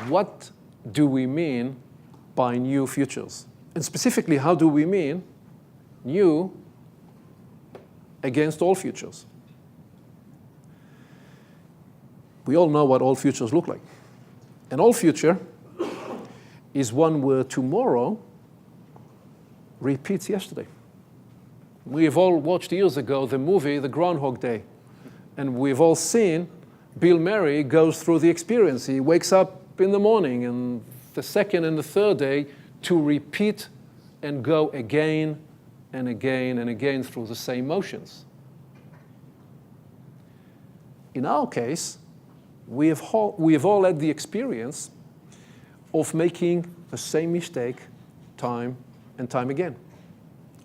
what do we mean by new futures? And specifically, how do we mean new against all futures? We all know what all futures look like. An all future is one where tomorrow repeats yesterday. We've all watched years ago the movie The Groundhog Day, and we've all seen Bill Murray goes through the experience. He wakes up in the morning and the second and the third day to repeat and go again and again and again through the same motions. In our case, we have all had the experience of making the same mistake time and time again.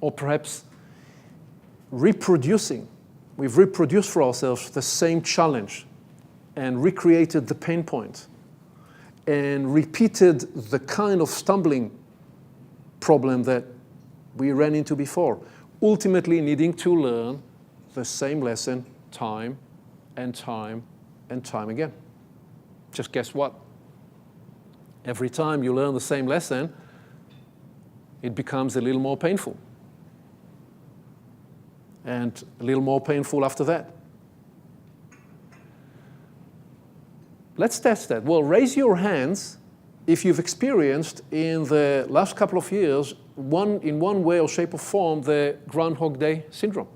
Or perhaps reproducing. We've reproduced for ourselves the same challenge and recreated the pain point and repeated the kind of stumbling problem that we ran into before, ultimately needing to learn the same lesson time and time and time again. Just guess what? Every time you learn the same lesson, it becomes a little more painful. And a little more painful after that. Let's test that. Well, raise your hands if you've experienced in the last couple of years, in one way or shape or form, the Groundhog Day syndrome.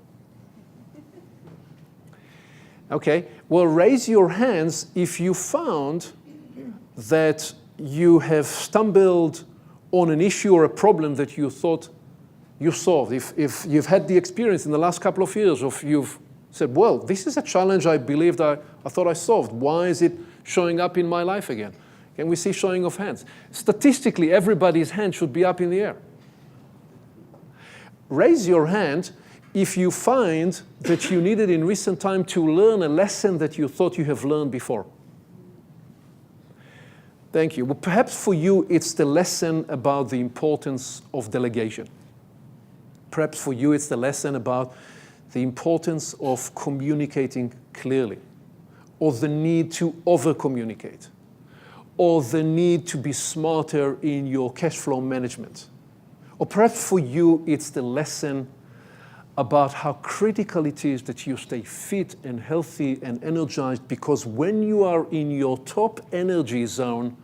Okay, well, raise your hands if you found that you have stumbled on an issue or a problem that you thought you solved. If you've had the experience in the last couple of years of you've said, well, this is a challenge I believed I thought I solved. Why is it showing up in my life again? Can we see showing of hands? Statistically, everybody's hand should be up in the air. Raise your hand if you find that you needed in recent time to learn a lesson that you thought you have learned before. Thank you. Well, perhaps for you, it's the lesson about the importance of delegation. Perhaps for you, it's the lesson about the importance of communicating clearly, or the need to over-communicate, or the need to be smarter in your cash flow management. Or perhaps for you, it's the lesson about how critical it is that you stay fit and healthy and energized, because when you are in your top energy zone,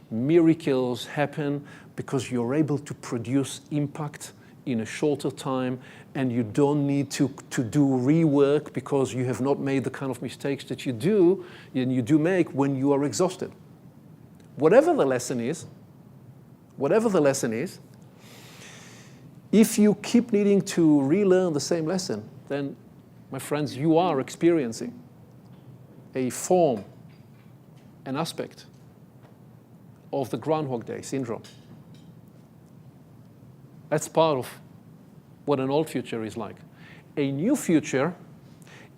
miracles happen because you're able to produce impact in a shorter time, and you don't need to do rework because you have not made the kind of mistakes that you do make when you are exhausted. Whatever the lesson is, if you keep needing to relearn the same lesson, then, my friends, you are experiencing a form, an aspect of the Groundhog Day syndrome. That's part of what an old future is like. A new future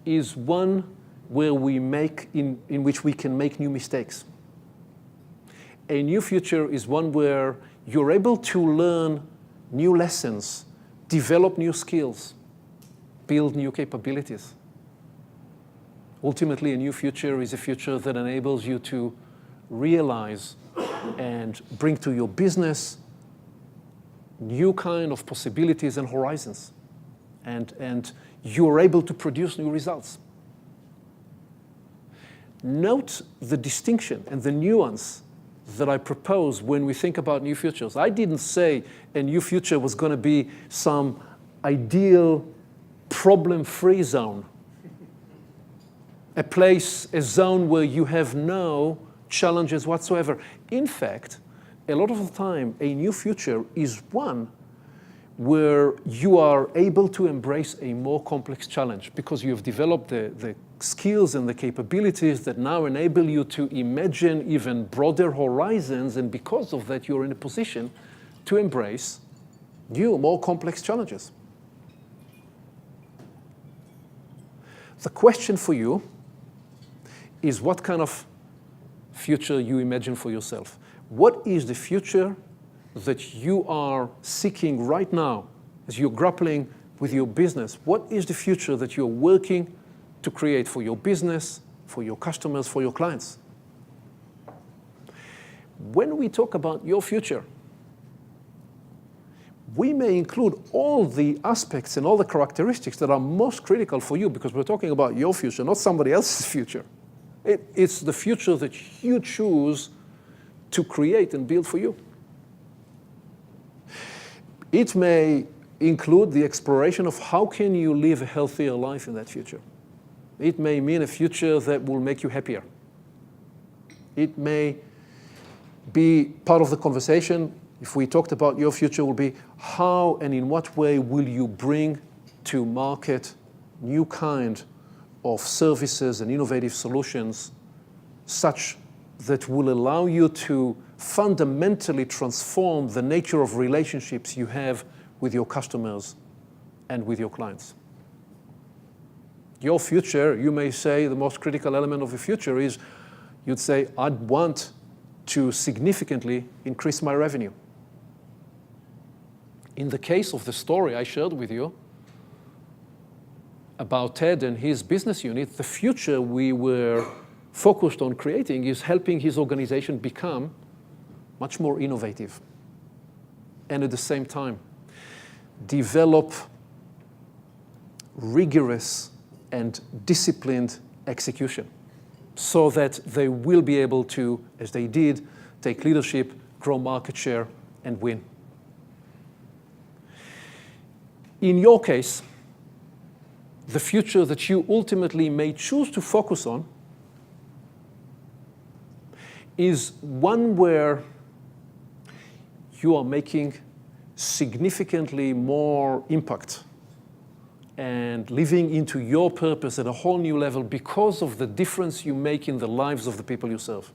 is one where in which we can make new mistakes. A new future is one where you're able to learn new lessons, develop new skills, build new capabilities. Ultimately, a new future is a future that enables you to realize and bring to your business new kind of possibilities and horizons. And you're able to produce new results. Note the distinction and the nuance that I propose when we think about new futures. I didn't say a new future was going to be some ideal problem-free zone. A zone where you have no challenges whatsoever. In fact, a lot of the time, a new future is one where you are able to embrace a more complex challenge because you have developed the skills and the capabilities that now enable you to imagine even broader horizons, and because of that, you're in a position to embrace new, more complex challenges. The question for you is what kind of future you imagine for yourself. What is the future that you are seeking right now as you're grappling with your business? What is the future that you're working to create for your business, for your customers, for your clients? when we talk about your future, we may include all the aspects and all the characteristics that are most critical for you, because we're talking about your future, not somebody else's future. It's the future that you choose to create and build for you. It may include the exploration of how can you live a healthier life in that future. It may mean a future that will make you happier. It may be part of the conversation, if we talked about your future, will be how and in what way will you bring to market new kind of services and innovative solutions such that will allow you to fundamentally transform the nature of relationships you have with your customers and with your clients. Your future, you may say the most critical element of the future is, you'd say, I'd want to significantly increase my revenue. In the case of the story I shared with you about Ted and his business unit, the future we were focused on creating is helping his organization become much more innovative, and at the same time develop rigorous and disciplined execution so that they will be able to, as they did, take leadership, grow market share, and win. In your case, the future that you ultimately may choose to focus on is one where you are making significantly more impact and living into your purpose at a whole new level because of the difference you make in the lives of the people you serve.